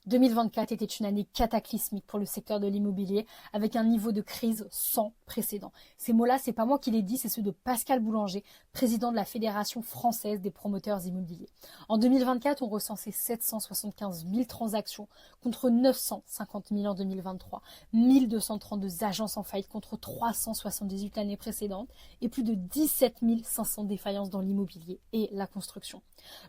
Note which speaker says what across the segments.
Speaker 1: 2024 était une année cataclysmique pour le secteur de l'immobilier, avec un niveau de crise sans précédent. Ces mots-là, c'est pas moi qui les dis, c'est ceux de Pascal Boulanger, président de la Fédération française des promoteurs immobiliers. En 2024, on recensait 775 000 transactions contre 950 000 en 2023, 1232 agences en faillite contre 378 l'année précédente et plus de 17 500 défaillances dans l'immobilier et la construction.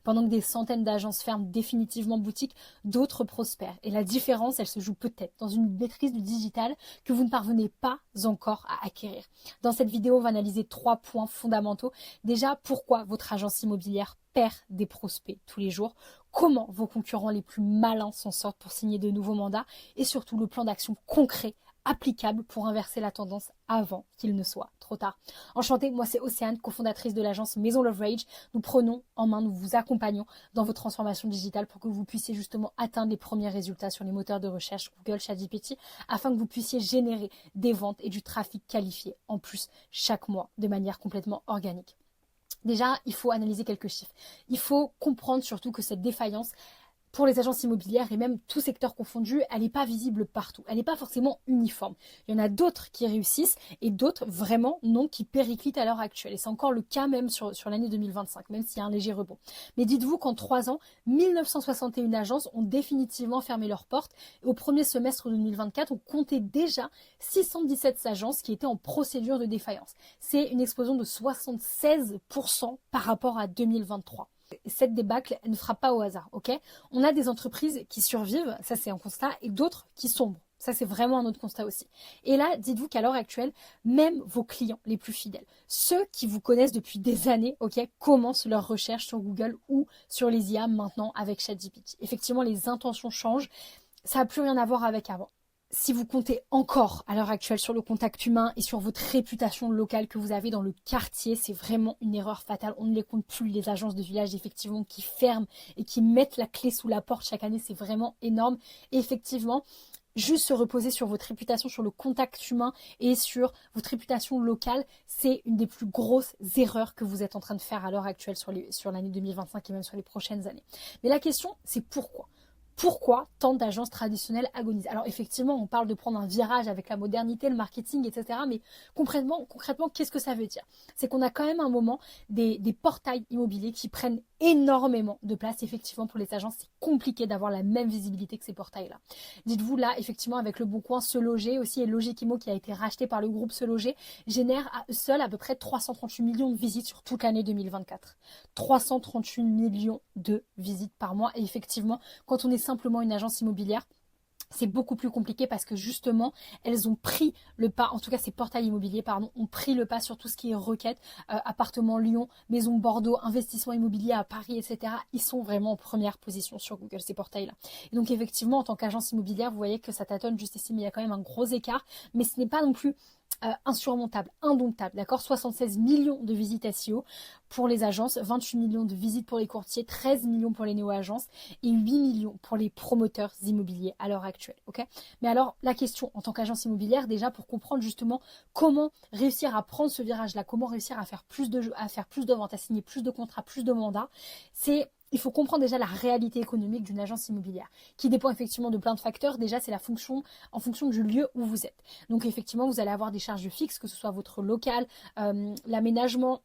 Speaker 1: Pendant que des centaines d'agences ferment définitivement boutique, d'autres prospèrent. Et la différence, elle se joue peut-être dans une maîtrise du digital que vous ne parvenez pas encore à acquérir. Dans cette vidéo, on va analyser 3 points fondamentaux. Déjà, pourquoi votre agence immobilière perd des prospects tous les jours, comment vos concurrents les plus malins s'en sortent pour signer de nouveaux mandats et surtout le plan d'action concret applicable pour inverser la tendance avant qu'il ne soit trop tard. Enchantée, moi c'est Océane, cofondatrice de l'agence Maison Loverage. Nous prenons en main, nous vous accompagnons dans vos transformations digitales pour que vous puissiez justement atteindre les premiers résultats sur les moteurs de recherche Google, ChatGPT, afin que vous puissiez générer des ventes et du trafic qualifié en plus chaque mois de manière complètement organique. Déjà, il faut analyser quelques chiffres. Il faut comprendre surtout que cette défaillance, pour les agences immobilières et même tout secteur confondu, elle n'est pas visible partout. Elle n'est pas forcément uniforme. Il y en a d'autres qui réussissent et d'autres vraiment non, qui périclitent à l'heure actuelle. Et c'est encore le cas même sur l'année 2025, même s'il y a un léger rebond. Mais dites-vous qu'en 3 ans, 1961 agences ont définitivement fermé leurs portes. Et au premier semestre de 2024, on comptait déjà 617 agences qui étaient en procédure de défaillance. C'est une explosion de 76% par rapport à 2023. Cette débâcle, elle ne frappe pas au hasard, ok? On a des entreprises qui survivent, ça c'est un constat, et d'autres qui sombrent. Ça, c'est vraiment un autre constat aussi. Et là, dites-vous qu'à l'heure actuelle, même vos clients les plus fidèles, ceux qui vous connaissent depuis des années, ok, commencent leurs recherches sur Google ou sur les IA maintenant avec ChatGPT. Effectivement, les intentions changent. Ça n'a plus rien à voir avec avant. Si vous comptez encore à l'heure actuelle sur le contact humain et sur votre réputation locale que vous avez dans le quartier, c'est vraiment une erreur fatale. On ne les compte plus, les agences de village effectivement qui ferment et qui mettent la clé sous la porte chaque année, c'est vraiment énorme. Et effectivement, juste se reposer sur votre réputation, sur le contact humain et sur votre réputation locale, c'est une des plus grosses erreurs que vous êtes en train de faire à l'heure actuelle sur l'année 2025 et même sur les prochaines années. Mais la question, c'est pourquoi ? Pourquoi tant d'agences traditionnelles agonisent? Alors effectivement, on parle de prendre un virage avec la modernité, le marketing, etc. Mais concrètement, qu'est-ce que ça veut dire? C'est qu'on a quand même un moment des portails immobiliers qui prennent énormément de place. Effectivement, pour les agences, c'est compliqué d'avoir la même visibilité que ces portails-là. Dites-vous là, effectivement, avec Le Bon Coin, Se Loger aussi et Logikimo qui a été racheté par le groupe Se Loger, génère à eux seuls à peu près 338 millions de visites sur toute l'année 2024. 338 millions de visites par mois. Et effectivement, quand on est simplement une agence immobilière, c'est beaucoup plus compliqué parce que justement, elles ont pris le pas, en tout cas ces portails immobiliers, ont pris le pas sur tout ce qui est requête, appartement Lyon, maison Bordeaux, investissement immobilier à Paris, etc. Ils sont vraiment en première position sur Google, ces portails-là. Et donc effectivement, en tant qu'agence immobilière, vous voyez que ça tâtonne juste ici, mais il y a quand même un gros écart, mais ce n'est pas non plus insurmontable, indomptable, d'accord? 76 millions de visites SEO pour les agences, 28 millions de visites pour les courtiers, 13 millions pour les néo-agences et 8 millions pour les promoteurs immobiliers à l'heure actuelle, ok? Mais alors, la question en tant qu'agence immobilière, déjà pour comprendre justement comment réussir à prendre ce virage-là, comment réussir à faire plus de ventes, à signer plus de contrats, plus de mandats, il faut comprendre déjà la réalité économique d'une agence immobilière, qui dépend effectivement de plein de facteurs. Déjà, c'est en fonction du lieu où vous êtes. Donc effectivement, vous allez avoir des charges fixes, que ce soit votre local, l'aménagement,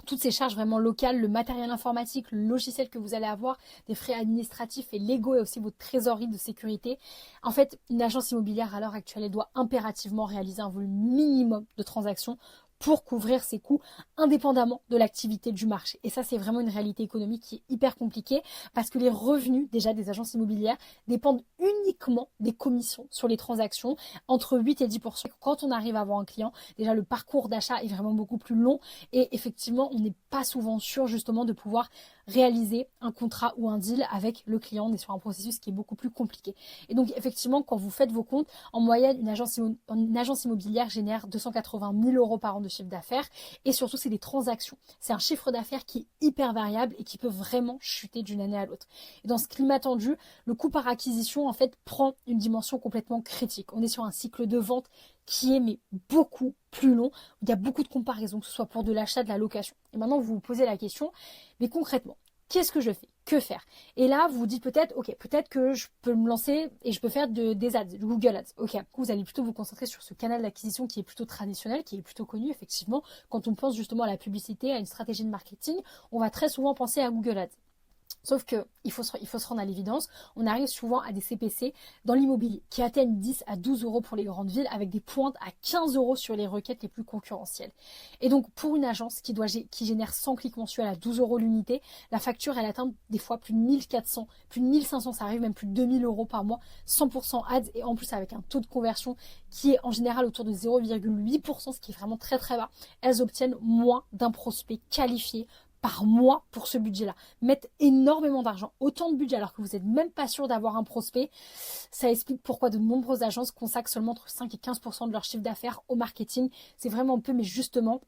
Speaker 1: toutes ces charges vraiment locales, le matériel informatique, le logiciel que vous allez avoir, des frais administratifs et légaux et aussi votre trésorerie de sécurité. En fait, une agence immobilière à l'heure actuelle, elle doit impérativement réaliser un volume minimum de transactions pour couvrir ses coûts indépendamment de l'activité du marché. Et ça, c'est vraiment une réalité économique qui est hyper compliquée parce que les revenus déjà des agences immobilières dépendent uniquement des commissions sur les transactions, entre 8 et 10%. Quand on arrive à avoir un client, déjà le parcours d'achat est vraiment beaucoup plus long et effectivement, on n'est pas souvent sûr justement de pouvoir réaliser un contrat ou un deal avec le client. On est sur un processus qui est beaucoup plus compliqué. Et donc effectivement, quand vous faites vos comptes, en moyenne, une agence immobilière génère 280 000 euros par an de chiffre d'affaires et surtout c'est des transactions. C'est un chiffre d'affaires qui est hyper variable et qui peut vraiment chuter d'une année à l'autre. Et dans ce climat tendu, le coût par acquisition en fait prend une dimension complètement critique. On est sur un cycle de vente qui est mais beaucoup plus long, où il y a beaucoup de comparaisons, que ce soit pour de l'achat, de la location. Et maintenant vous vous posez la question, mais concrètement, Qu'est-ce que je fais? Que faire? Et là, vous vous dites peut-être, ok, peut-être que je peux me lancer et je peux faire des ads, du Google Ads. Ok, vous allez plutôt vous concentrer sur ce canal d'acquisition qui est plutôt traditionnel, qui est plutôt connu, effectivement. Quand on pense justement à la publicité, à une stratégie de marketing, on va très souvent penser à Google Ads. Sauf que il faut se rendre à l'évidence, on arrive souvent à des CPC dans l'immobilier qui atteignent 10 à 12 euros pour les grandes villes avec des pointes à 15 euros sur les requêtes les plus concurrentielles. Et donc pour une agence qui génère 100 clics mensuels à 12 euros l'unité, la facture elle atteint des fois plus de 1400, plus de 1500, ça arrive même plus de 2000 euros par mois, 100% ads et en plus avec un taux de conversion qui est en général autour de 0,8%, ce qui est vraiment très très bas. Elles obtiennent moins d'un prospect qualifié par mois pour ce budget-là. Mettre énormément d'argent, autant de budget alors que vous n'êtes même pas sûr d'avoir un prospect, ça explique pourquoi de nombreuses agences consacrent seulement entre 5 et 15% de leur chiffre d'affaires au marketing. C'est vraiment peu, mais justement,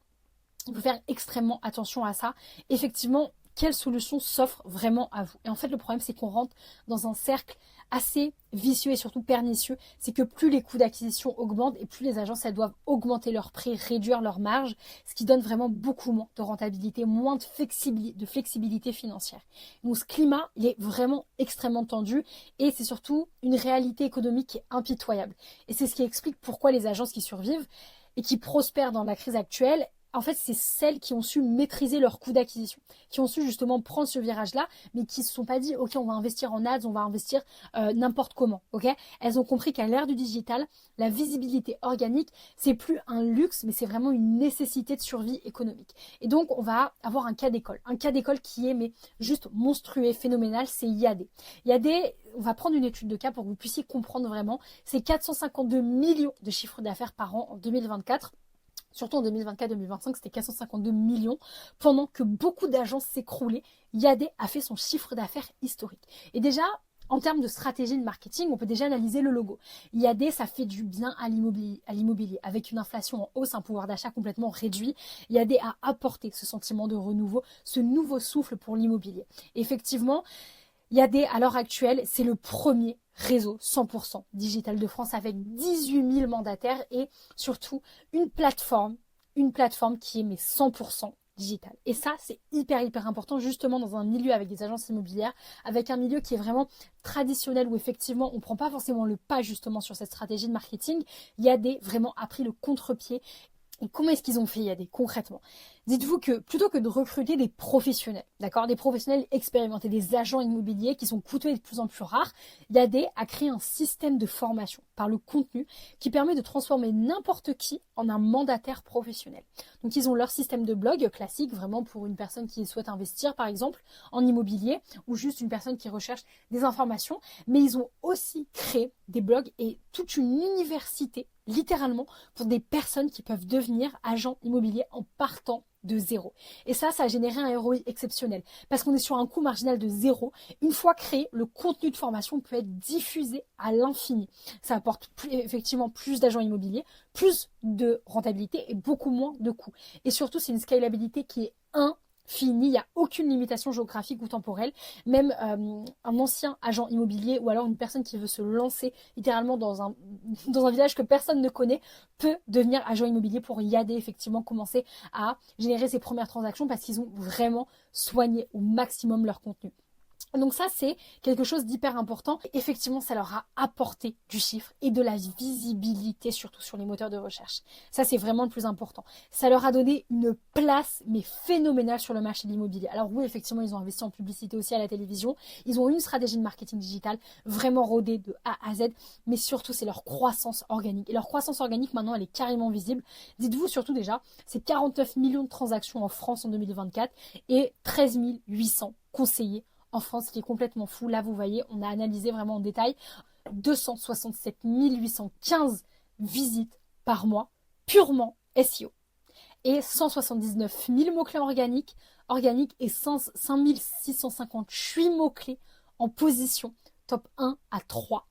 Speaker 1: il faut faire extrêmement attention à ça. Effectivement, quelle solution s'offre vraiment à vous? Et en fait, le problème, c'est qu'on rentre dans un cercle assez vicieux et surtout pernicieux. C'est que plus les coûts d'acquisition augmentent et plus les agences, elles doivent augmenter leur prix, réduire leur marge, ce qui donne vraiment beaucoup moins de rentabilité, moins de flexibilité financière. Donc ce climat, il est vraiment extrêmement tendu et c'est surtout une réalité économique qui est impitoyable. Et c'est ce qui explique pourquoi les agences qui survivent et qui prospèrent dans la crise actuelle, en fait, c'est celles qui ont su maîtriser leurs coûts d'acquisition, qui ont su justement prendre ce virage-là, mais qui se sont pas dit, ok, on va investir en ads, on va investir n'importe comment, ok? Elles ont compris qu'à l'ère du digital, la visibilité organique, c'est plus un luxe, mais c'est vraiment une nécessité de survie économique. Et donc, on va avoir un cas d'école qui est mais juste monstrueux, phénoménal, c'est IAD. IAD, on va prendre une étude de cas pour que vous puissiez comprendre vraiment, c'est 452 millions de chiffres d'affaires par an en 2024. Surtout en 2024-2025, c'était 452 millions. Pendant que beaucoup d'agences s'écroulaient, IAD a fait son chiffre d'affaires historique. Et déjà, en termes de stratégie de marketing, on peut déjà analyser le logo. IAD, ça fait du bien à l'immobilier. Avec une inflation en hausse, un pouvoir d'achat complètement réduit, IAD a apporté ce sentiment de renouveau, ce nouveau souffle pour l'immobilier. Effectivement, IAD, à l'heure actuelle, c'est le premier réseau 100% digital de France avec 18 000 mandataires et surtout une plateforme qui est mais 100% digitale. Et ça, c'est hyper important justement dans un milieu avec des agences immobilières, avec un milieu qui est vraiment traditionnel où effectivement on ne prend pas forcément le pas justement sur cette stratégie de marketing. IAD vraiment a pris le contre-pied. Et comment est-ce qu'ils ont fait IAD concrètement? Dites-vous que plutôt que de recruter des professionnels, d'accord, des professionnels expérimentés, des agents immobiliers qui sont coûteux et de plus en plus rares, IAD a créé un système de formation par le contenu qui permet de transformer n'importe qui en un mandataire professionnel. Donc ils ont leur système de blog classique, vraiment pour une personne qui souhaite investir par exemple en immobilier ou juste une personne qui recherche des informations, mais ils ont aussi créé des blogs et toute une université littéralement pour des personnes qui peuvent devenir agents immobiliers en partant de zéro. Et ça a généré un ROI exceptionnel parce qu'on est sur un coût marginal de zéro. Une fois créé, le contenu de formation peut être diffusé à l'infini. Ça apporte effectivement plus d'agents immobiliers, plus de rentabilité et beaucoup moins de coûts. Et surtout, c'est une scalabilité qui est fini, il n'y a aucune limitation géographique ou temporelle. Même un ancien agent immobilier ou alors une personne qui veut se lancer littéralement dans un village que personne ne connaît peut devenir agent immobilier pour IAD, effectivement commencer à générer ses premières transactions parce qu'ils ont vraiment soigné au maximum leur contenu. Donc ça, c'est quelque chose d'hyper important. Effectivement, ça leur a apporté du chiffre et de la visibilité, surtout sur les moteurs de recherche. Ça, c'est vraiment le plus important. Ça leur a donné une place, mais phénoménale sur le marché de l'immobilier. Alors oui, effectivement, ils ont investi en publicité aussi à la télévision. Ils ont une stratégie de marketing digital vraiment rodée de A à Z. Mais surtout, c'est leur croissance organique. Et leur croissance organique, maintenant, elle est carrément visible. Dites-vous surtout déjà, c'est 49 millions de transactions en France en 2024 et 13 800 conseillers en France, qui est complètement fou. Là, vous voyez, on a analysé vraiment en détail 267 815 visites par mois, purement SEO. Et 179 000 mots-clés organiques et 5 658 mots-clés en position top 1 à 3.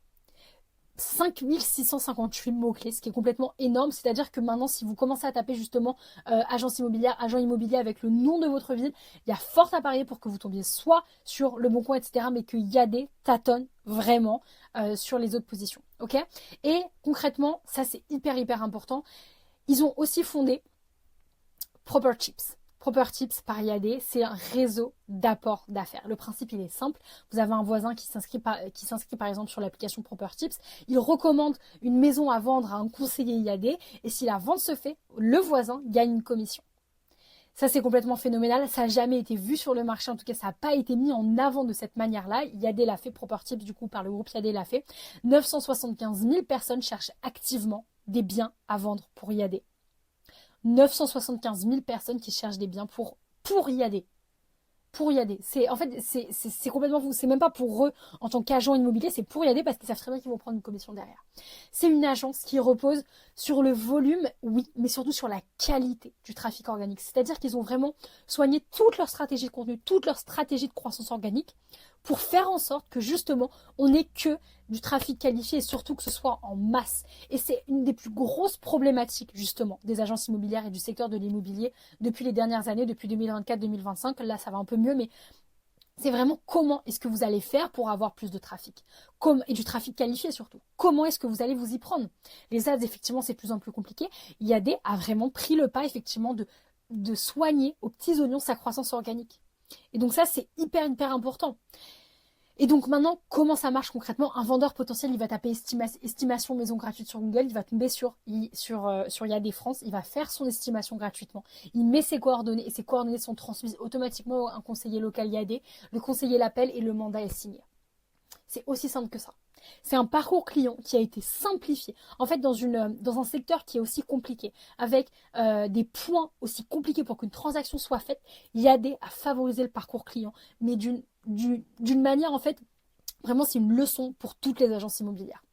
Speaker 1: 5 658 mots-clés, ce qui est complètement énorme. C'est-à-dire que maintenant, si vous commencez à taper justement agence immobilière, agent immobilier avec le nom de votre ville, il y a fort à parier pour que vous tombiez soit sur Le Bon Coin, etc., mais qu'il y a des tâtonnes vraiment sur les autres positions. Ok? Et concrètement, ça c'est hyper important. Ils ont aussi fondé Proper Chips. Proper Tips par IAD, c'est un réseau d'apport d'affaires. Le principe, il est simple. Vous avez un voisin qui s'inscrit par exemple sur l'application Proper Tips. Il recommande une maison à vendre à un conseiller IAD et si la vente se fait, le voisin gagne une commission. Ça, c'est complètement phénoménal. Ça n'a jamais été vu sur le marché. En tout cas, ça n'a pas été mis en avant de cette manière-là. IAD l'a fait, Proper Tips, du coup, par le groupe IAD l'a fait. 975 000 personnes cherchent activement des biens à vendre pour IAD. 975 000 personnes qui cherchent des biens pour IAD. Pour IAD. C'est complètement fou. C'est même pas pour eux en tant qu'agent immobilier, c'est pour IAD parce qu'ils savent très bien qu'ils vont prendre une commission derrière. C'est une agence qui repose sur le volume, oui, mais surtout sur la qualité du trafic organique. C'est-à-dire qu'ils ont vraiment soigné toute leur stratégie de contenu, toute leur stratégie de croissance organique pour faire en sorte que justement, on n'ait que du trafic qualifié et surtout que ce soit en masse. Et c'est une des plus grosses problématiques justement des agences immobilières et du secteur de l'immobilier depuis les dernières années, depuis 2024-2025. Là, ça va un peu mieux, mais c'est vraiment comment est-ce que vous allez faire pour avoir plus de trafic et du trafic qualifié surtout. Comment est-ce que vous allez vous y prendre? Les ads, effectivement, c'est de plus en plus compliqué. IAD a vraiment pris le pas, effectivement, de soigner aux petits oignons sa croissance organique. Et donc ça, c'est hyper important. Et donc maintenant, comment ça marche concrètement? Un vendeur potentiel, il va taper estimation maison gratuite sur Google, il va tomber sur IAD France, il va faire son estimation gratuitement. Il met ses coordonnées et ses coordonnées sont transmises automatiquement à un conseiller local IAD. Le conseiller l'appelle et le mandat est signé. C'est aussi simple que ça. C'est un parcours client qui a été simplifié. En fait, dans un secteur qui est aussi compliqué, avec des points aussi compliqués pour qu'une transaction soit faite, IAD a favorisé le parcours client, mais d'une manière, en fait, vraiment, c'est une leçon pour toutes les agences immobilières.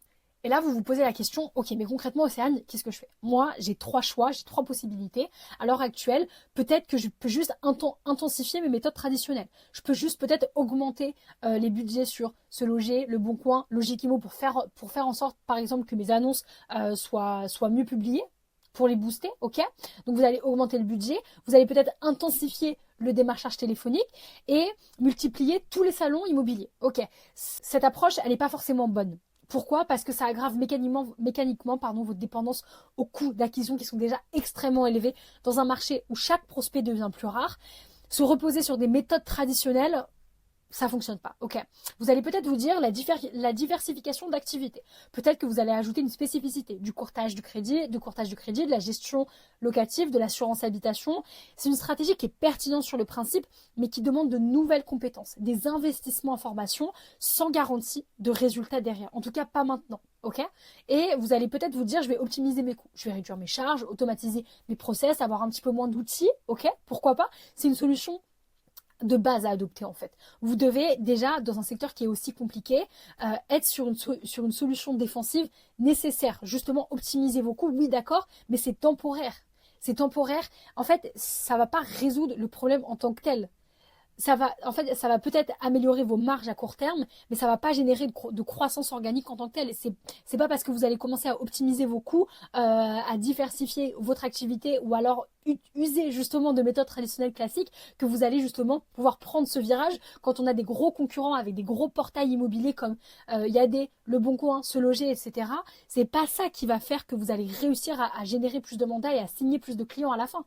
Speaker 1: Et là, vous vous posez la question, ok, mais concrètement, Océane, qu'est-ce que je fais? Moi, j'ai 3 choix, j'ai 3 possibilités. À l'heure actuelle, peut-être que je peux juste intensifier mes méthodes traditionnelles. Je peux juste peut-être augmenter les budgets sur Se Loger, Le Bon Coin, Logikimo pour faire en sorte, par exemple, que mes annonces soient mieux publiées, pour les booster, ok? Donc vous allez augmenter le budget, vous allez peut-être intensifier le démarchage téléphonique et multiplier tous les salons immobiliers, ok? Cette approche, elle n'est pas forcément bonne. Pourquoi? Parce que ça aggrave mécaniquement votre dépendance aux coûts d'acquisition qui sont déjà extrêmement élevés dans un marché où chaque prospect devient plus rare. Se reposer sur des méthodes traditionnelles, ça fonctionne pas. Ok. Vous allez peut-être vous dire la diversification d'activités. Peut-être que vous allez ajouter une spécificité du courtage du crédit, de la gestion locative, de l'assurance habitation. C'est une stratégie qui est pertinente sur le principe, mais qui demande de nouvelles compétences, des investissements en formation sans garantie de résultats derrière. En tout cas, pas maintenant. Ok. Et vous allez peut-être vous dire, je vais optimiser mes coûts, je vais réduire mes charges, automatiser mes process, avoir un petit peu moins d'outils. Ok. Pourquoi pas? C'est une solution de base à adopter en fait. Vous devez déjà, dans un secteur qui est aussi compliqué, être sur une solution défensive nécessaire. Justement, optimiser vos coûts, oui d'accord, mais c'est temporaire. C'est temporaire. En fait, ça va pas résoudre le problème en tant que tel. Ça va peut-être améliorer vos marges à court terme, mais ça va pas générer de croissance organique en tant que telle. C'est pas parce que vous allez commencer à optimiser vos coûts, à diversifier votre activité ou alors user justement de méthodes traditionnelles classiques que vous allez justement pouvoir prendre ce virage quand on a des gros concurrents avec des gros portails immobiliers comme IAD, Le Bon Coin, Se Loger, etc. C'est pas ça qui va faire que vous allez réussir à générer plus de mandats et à signer plus de clients à la fin.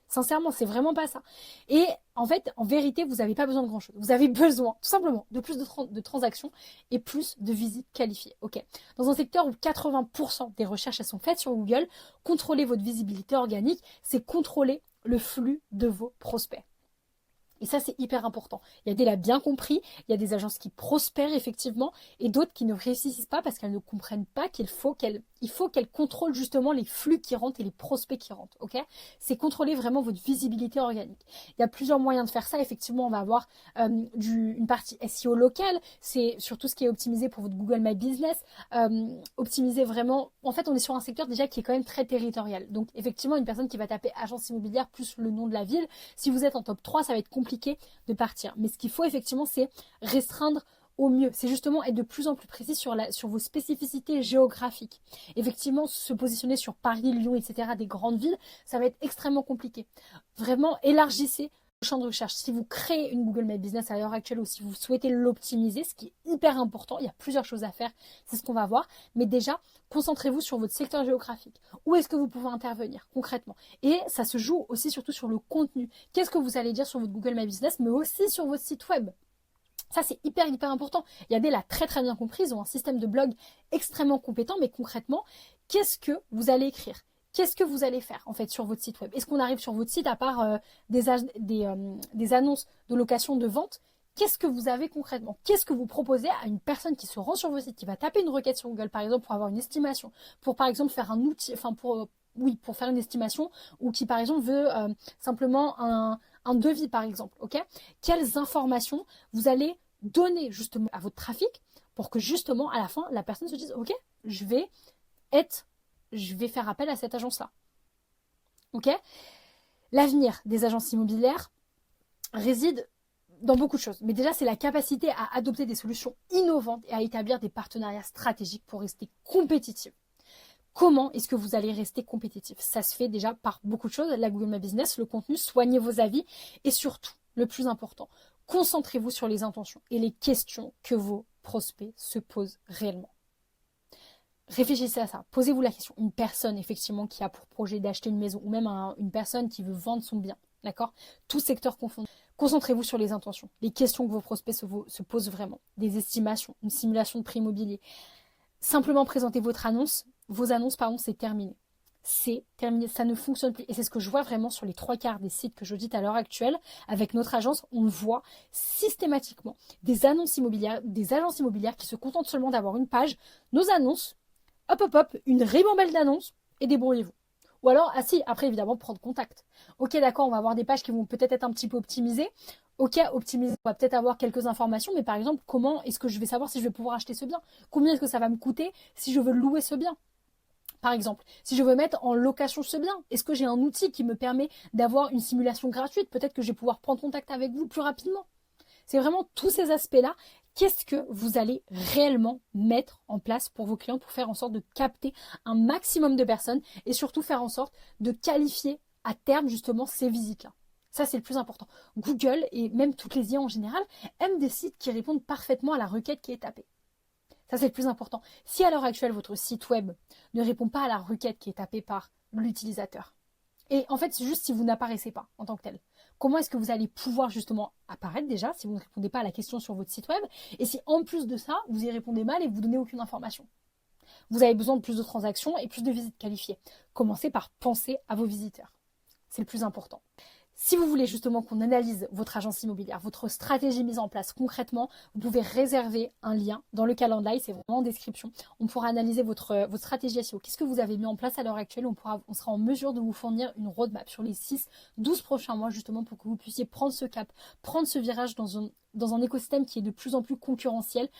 Speaker 1: Sincèrement, c'est vraiment pas ça. Et en fait, en vérité, vous n'avez pas besoin de grand-chose. Vous avez besoin, tout simplement, de plus de transactions et plus de visites qualifiées. Ok. Dans un secteur où 80% des recherches elles sont faites sur Google, contrôler votre visibilité organique, c'est contrôler le flux de vos prospects. Et ça, c'est hyper important. Il y a des l'a bien compris, il y a des agences qui prospèrent effectivement et d'autres qui ne réussissent pas parce qu'elles ne comprennent pas qu'il faut qu'elles contrôlent justement les flux qui rentrent et les prospects qui rentrent. Ok? C'est contrôler vraiment votre visibilité organique. Il y a plusieurs moyens de faire ça. Effectivement, on va avoir une partie SEO locale. C'est surtout ce qui est optimisé pour votre Google My Business. Optimiser vraiment... En fait, on est sur un secteur déjà qui est quand même très territorial. Donc, effectivement, une personne qui va taper agence immobilière plus le nom de la ville, si vous êtes en top 3, ça va être compliqué de partir. Mais ce qu'il faut effectivement, c'est restreindre au mieux. C'est justement être de plus en plus précis sur vos spécificités géographiques. Effectivement, se positionner sur Paris, Lyon, etc., des grandes villes, ça va être extrêmement compliqué. Vraiment, élargissez champ de recherche, si vous créez une Google My Business à l'heure actuelle ou si vous souhaitez l'optimiser, ce qui est hyper important, il y a plusieurs choses à faire, c'est ce qu'on va voir. Mais déjà, concentrez-vous sur votre secteur géographique. Où est-ce que vous pouvez intervenir concrètement? Et ça se joue aussi surtout sur le contenu. Qu'est-ce que vous allez dire sur votre Google My Business, mais aussi sur votre site web? Ça, c'est hyper important. Yadé l'a très bien compris. Ils ont un système de blog extrêmement compétent, mais concrètement, qu'est-ce que vous allez écrire? Qu'est-ce que vous allez faire en fait sur votre site web? Est-ce qu'on arrive sur votre site à part des annonces de location de vente? Qu'est-ce que vous avez concrètement? Qu'est-ce que vous proposez à une personne qui se rend sur vos sites, qui va taper une requête sur Google par exemple pour avoir une estimation, pour par exemple faire un outil, pour faire une estimation, ou qui par exemple veut simplement un devis par exemple, ok? Quelles informations vous allez donner justement à votre trafic pour que justement à la fin la personne se dise ok, je vais faire appel à cette agence-là. Ok? L'avenir des agences immobilières réside dans beaucoup de choses. Mais déjà, c'est la capacité à adopter des solutions innovantes et à établir des partenariats stratégiques pour rester compétitif. Comment est-ce que vous allez rester compétitif? Ça se fait déjà par beaucoup de choses. La Google My Business, le contenu, soignez vos avis et surtout, le plus important, concentrez-vous sur les intentions et les questions que vos prospects se posent réellement. Réfléchissez à ça, posez-vous la question. Une personne effectivement qui a pour projet d'acheter une maison ou même une personne qui veut vendre son bien, d'accord? Tout secteur confondu. Concentrez-vous sur les intentions, les questions que vos prospects se posent vraiment, des estimations, une simulation de prix immobilier. Simplement présentez vos annonces, c'est terminé. C'est terminé, ça ne fonctionne plus. Et c'est ce que je vois vraiment sur les 3/4 des sites que j'audite à l'heure actuelle. Avec notre agence, on voit systématiquement des agences immobilières qui se contentent seulement d'avoir une page, nos annonces, hop, une ribambelle d'annonces et débrouillez-vous. Ou alors, après évidemment, prendre contact. Ok, d'accord, on va avoir des pages qui vont peut-être être un petit peu optimisées. Ok, optimisé, on va peut-être avoir quelques informations, mais par exemple, comment est-ce que je vais savoir si je vais pouvoir acheter ce bien? Combien est-ce que ça va me coûter si je veux louer ce bien? Par exemple, si je veux mettre en location ce bien, est-ce que j'ai un outil qui me permet d'avoir une simulation gratuite? Peut-être que je vais pouvoir prendre contact avec vous plus rapidement. C'est vraiment tous ces aspects-là. Qu'est-ce que vous allez réellement mettre en place pour vos clients pour faire en sorte de capter un maximum de personnes et surtout faire en sorte de qualifier à terme justement ces visites-là? Ça, c'est le plus important. Google et même toutes les IA en général aiment des sites qui répondent parfaitement à la requête qui est tapée. Ça, c'est le plus important. Si à l'heure actuelle, votre site web ne répond pas à la requête qui est tapée par l'utilisateur, et en fait, c'est juste si vous n'apparaissez pas en tant que tel. Comment est-ce que vous allez pouvoir justement apparaître déjà si vous ne répondez pas à la question sur votre site web et si en plus de ça, vous y répondez mal et vous ne donnez aucune information? Vous avez besoin de plus de transactions et plus de visites qualifiées. Commencez par penser à vos visiteurs. C'est le plus important. Si vous voulez justement qu'on analyse votre agence immobilière, votre stratégie mise en place concrètement, vous pouvez réserver un lien dans le calendrier, c'est vraiment en description. On pourra analyser votre stratégie SEO. Qu'est-ce que vous avez mis en place à l'heure actuelle? On sera en mesure de vous fournir une roadmap sur les 6-12 prochains mois justement pour que vous puissiez prendre ce cap, prendre ce virage dans un écosystème qui est de plus en plus concurrentiel,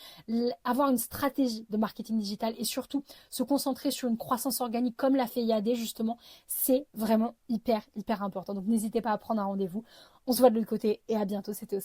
Speaker 1: avoir une stratégie de marketing digital et surtout se concentrer sur une croissance organique comme l'a fait IAD justement, c'est vraiment hyper important. Donc n'hésitez pas à prendre un rendez-vous. On se voit de l'autre côté et à bientôt, c'était aussi.